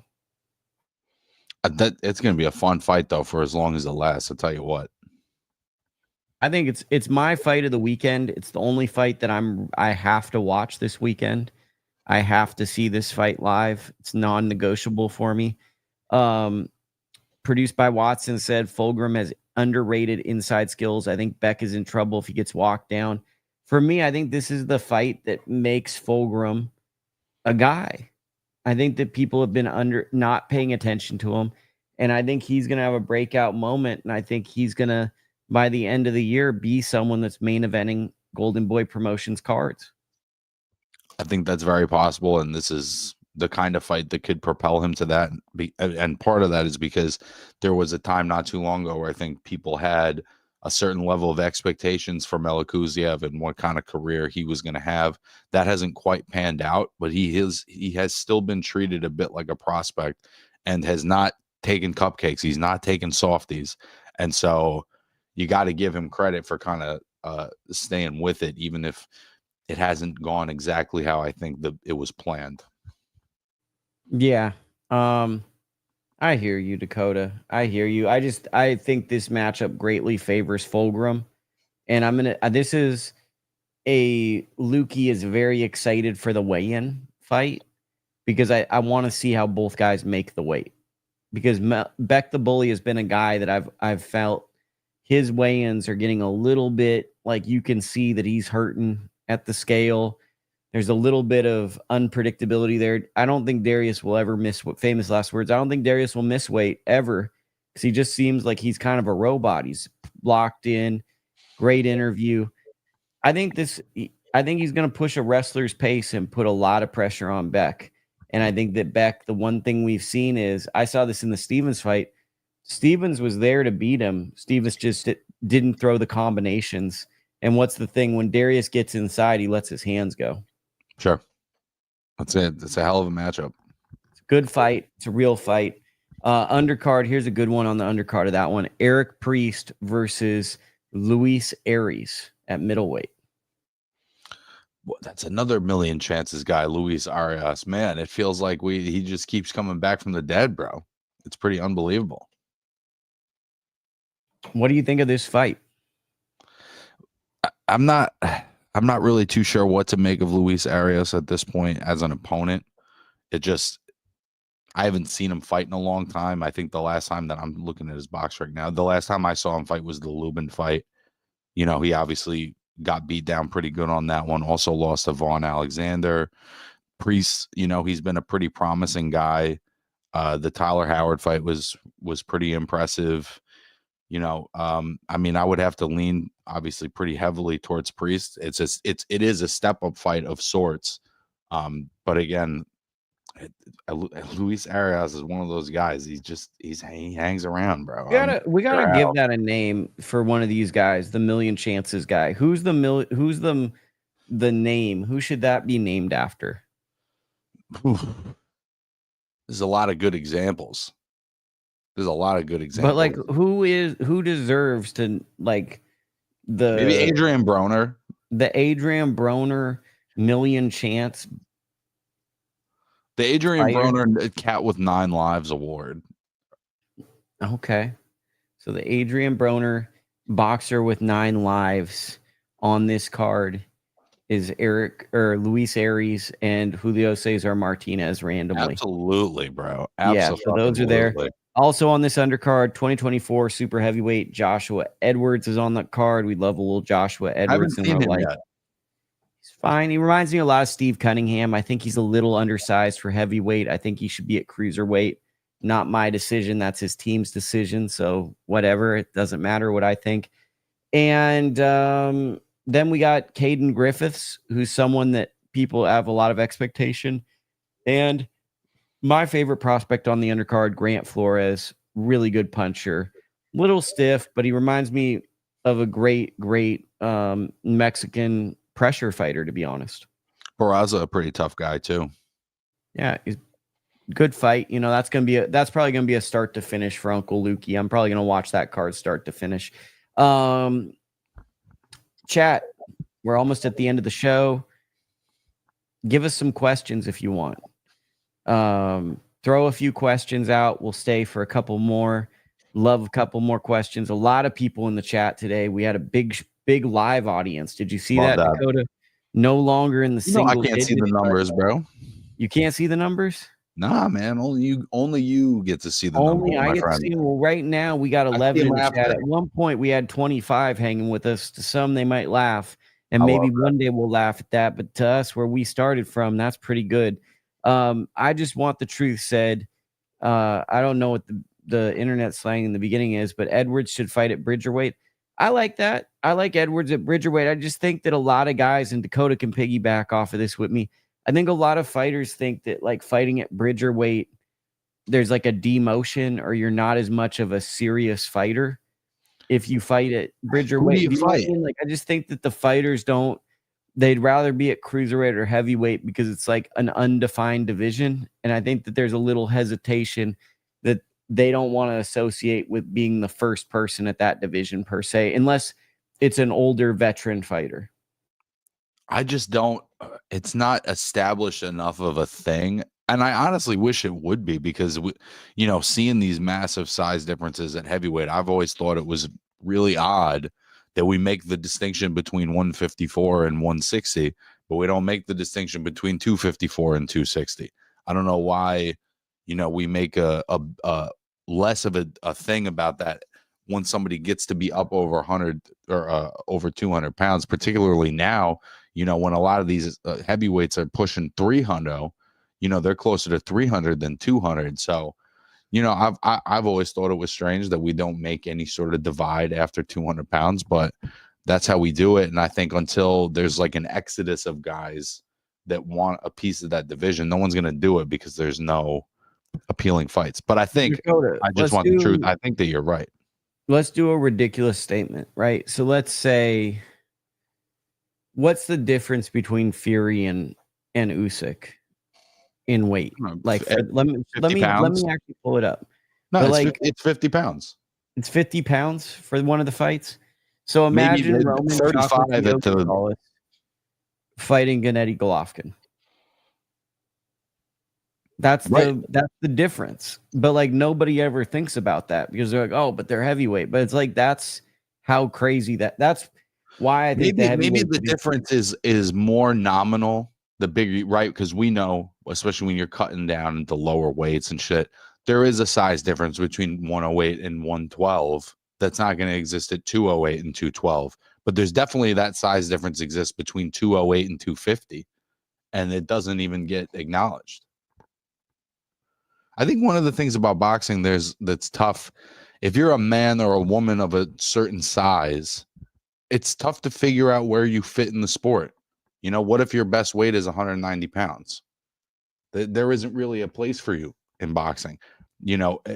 That it's going to be a fun fight though for as long as it lasts. I'll tell you what. I think it's my fight of the weekend. It's the only fight that I have to watch this weekend. I have to see this fight live. It's non-negotiable for me. Produced by Watson said Fulghum has underrated inside skills. I think Beck is in trouble if he gets walked down. For me, I think this is the fight that makes Fulghum a guy. I think that people have been not paying attention to him, and I think he's going to have a breakout moment, and I think he's going to, by the end of the year, be someone that's main eventing Golden Boy Promotions cards. I think that's very possible, and this is the kind of fight that could propel him to that. And part of that is because there was a time not too long ago where I think people had a certain level of expectations for Melikuziev and what kind of career he was going to have. That hasn't quite panned out, but he has still been treated a bit like a prospect and has not taken cupcakes. He's not taken softies. And so you got to give him credit for kind of staying with it, even if it hasn't gone exactly how I think it was planned. Yeah. I hear you, Dakota. I hear you. I think this matchup greatly favors Fulghum. And this is Lukey is very excited for the weigh-in fight because I want to see how both guys make the weight. Because Beck the Bully has been a guy that I've felt his weigh-ins are getting a little bit, like you can see that he's hurting at the scale. There's a little bit of unpredictability there. I don't think Darius will ever miss famous last words. I don't think Darius will miss weight ever because he just seems like he's kind of a robot. He's locked in. Great interview. I think he's going to push a wrestler's pace and put a lot of pressure on Beck. And I think that Beck, the one thing we've seen is, I saw this in the Stevens fight. Stevens was there to beat him. Stevens just didn't throw the combinations. And what's the thing? When Darius gets inside, he lets his hands go. Sure. That's it. It's a hell of a matchup. It's a good fight. It's a real fight. Undercard. Here's a good one on the undercard of that one. Eric Priest versus Luis Aries at middleweight. Well, that's another million chances guy, Luis Arias. Man, it feels like he just keeps coming back from the dead, bro. It's pretty unbelievable. What do you think of this fight? I'm not really too sure what to make of Luis Arias at this point as an opponent. I haven't seen him fight in a long time. I think the last time that I'm looking at his box right now, the last time I saw him fight was the Lubin fight. You know, he obviously got beat down pretty good on that one. Also lost to Vaughn Alexander. Priest, you know, he's been a pretty promising guy. The Tyler Howard fight was pretty impressive. You know, I mean, I would have to lean obviously pretty heavily towards Priest. It is a step up fight of sorts. But again, Luis Arias is one of those guys. He hangs around, bro. We gotta give that a name for one of these guys, the million chances guy. Who's the name? Who should that be named after? There's a lot of good examples. But like, who deserves to, like, maybe Adrian Broner? The Adrian Broner million chance. The Adrian Broner Cat with 9 Lives award. Okay. So the Adrian Broner boxer with 9 lives on this card is Luis Aries and Julio Cesar Martinez randomly. Absolutely, bro. Yeah, so those are there. Also on this undercard, 2024 super heavyweight Joshua Edwards is on the card. We love a little Joshua Edwards. I haven't seen him yet. He's fine. He reminds me a lot of Steve Cunningham. I think he's a little undersized for heavyweight. I think he should be at cruiserweight. Not my decision. That's his team's decision. So whatever. It doesn't matter what I think. And then we got Caden Griffiths, who's someone that people have a lot of expectation. And my favorite prospect on the undercard, Grant Flores, really good puncher. Little stiff, but he reminds me of a great Mexican pressure fighter, to be honest. Barraza, a pretty tough guy too. Yeah, he's good fight. You know, that's probably gonna be a start to finish for Uncle Lukey. I'm probably gonna watch that card start to finish. Chat, we're almost at the end of the show. give us some questions if you want. Throw a few questions out. We'll stay for a couple more. Love a couple more questions. A lot of people in the chat today. We had a big live audience. Did you see Love that, that. Dakota? No longer in the You know, I single can't see the digits. numbers, bro. You can't see the numbers? Nah, man. Only you get to see the Only numbers, I my get to friend. see. Well, right now we got I see 11 in them the chat. after. At one point we had 25 hanging with us. To some, they might laugh, and I maybe love that. one day we'll laugh at that. But to us, where we started from, that's pretty good. I just want the truth said. I don't know what the internet slang in the beginning is, but Edwards should fight at Bridgerweight. I like that. I like Edwards at Bridgerweight. I just think that a lot of guys, and Dakota can piggyback off of this with me. I think a lot of fighters think that like fighting at Bridgerweight, there's like a demotion, or you're not as much of a serious fighter if you fight at Bridgerweight. Who do you fight? Like, I just think that the fighters don't. They'd rather be at cruiserweight or heavyweight because it's like an undefined division. And I think that there's a little hesitation that they don't want to associate with being the first person at that division per se, unless it's an older veteran fighter. I just don't. It's not established enough of a thing. And I honestly wish it would be, because, seeing these massive size differences at heavyweight, I've always thought it was really odd that we make the distinction between 154 and 160, but we don't make the distinction between 254 and 260. I don't know why, we make a less of a thing about that when somebody gets to be up over 100 or over 200 pounds, particularly now, when a lot of these heavyweights are pushing 300, they're closer to 300 than 200. So, I've always thought it was strange that we don't make any sort of divide after 200 pounds, but that's how we do it. And I think until there's like an exodus of guys that want a piece of that division, no one's going to do it because there's no appealing fights. But I think Dakota, I just want the truth. I think that you're right. Let's do a ridiculous statement, right? So let's say, what's the difference between Fury and Usyk in weight? Like, let me actually pull it up. No, it's 50 pounds. It's 50 pounds for one of the fights. So imagine maybe Roman 35 at the fighting Gennady Golovkin. That's the difference. But like, nobody ever thinks about that because they're like, oh, but they're heavyweight. But it's like, that's how crazy that's why I think maybe the difference is more nominal. The bigger, right? Because we know, especially when you're cutting down into lower weights and shit, there is a size difference between 108 and 112 that's not going to exist at 208 and 212. But there's definitely that size difference exists between 208 and 250, and it doesn't even get acknowledged. I think one of the things about boxing that's tough, if you're a man or a woman of a certain size, it's tough to figure out where you fit in the sport. What if your best weight is 190 pounds? There isn't really a place for you in boxing.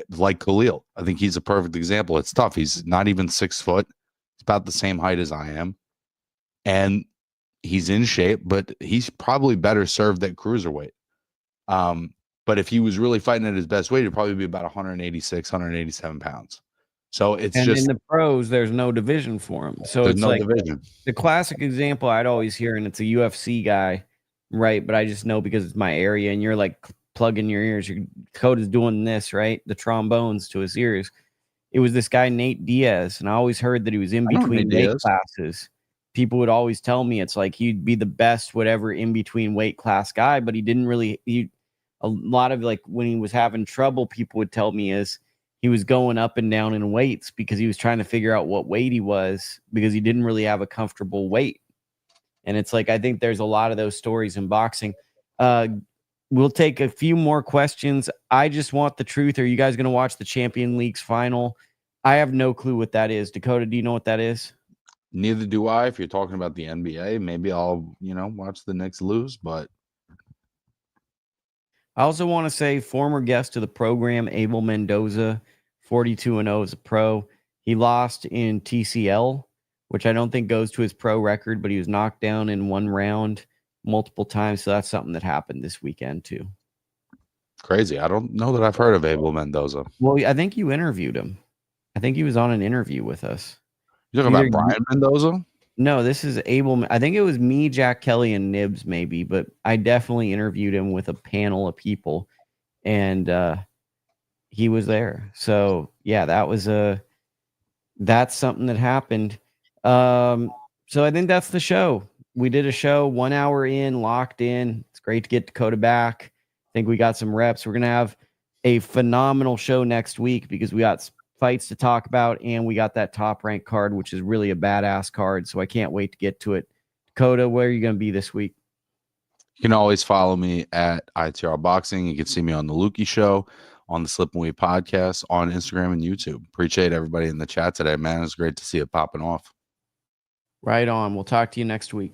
Like Khalil, I think he's a perfect example. It's tough. He's not even 6 foot. He's about the same height as I am. And he's in shape, but he's probably better served at cruiserweight. But if he was really fighting at his best weight, it'd probably be about 186, 187 pounds. So it's and just in the pros, there's no division for him. So it's no like division. The classic example I'd always hear, and it's a UFC guy, right? But I just know because it's my area, and you're like plugging your ears. Your code is doing this, right? The trombones to his ears. It was this guy, Nate Diaz, and I always heard that he was in between weight classes. People would always tell me it's like he'd be the best whatever in between weight class guy, but he didn't really. A lot of like when he was having trouble, people would tell me is he was going up and down in weights because he was trying to figure out what weight he was because he didn't really have a comfortable weight. And it's like, I think there's a lot of those stories in boxing. We'll take a few more questions. I just want the truth. Are you guys going to watch the Champion League's final? I have no clue what that is. Dakota, do you know what that is? Neither do I. If you're talking about the NBA, maybe I'll, watch the Knicks lose, but I also want to say former guest to the program, Abel Mendoza, 42-0 as a pro. He lost in TCL, which I don't think goes to his pro record, but he was knocked down in one round multiple times. So that's something that happened this weekend too. Crazy. I don't know that I've heard of Abel Mendoza. Well, I think you interviewed him. I think he was on an interview with us. You're talking about Brian Mendoza? No, this is Abel. I think it was me, Jack Kelly, and Nibs maybe, but I definitely interviewed him with a panel of people, and he was there. So yeah, that's something that happened. So I think that's the show. We did a show 1 hour in, locked in. It's great to get Dakota back. I think we got some reps. We're gonna have a phenomenal show next week because we got fights to talk about, and we got that top rank card, which is really a badass card. So I can't wait to get to it. Dakota, where are you going to be this week? You can always follow me at ITR Boxing. You can see me on the Lukey Show, on the Slip and Weave podcast, on Instagram and YouTube. Appreciate everybody in the chat today, man. It's great to see it popping off. Right on. We'll talk to you next week.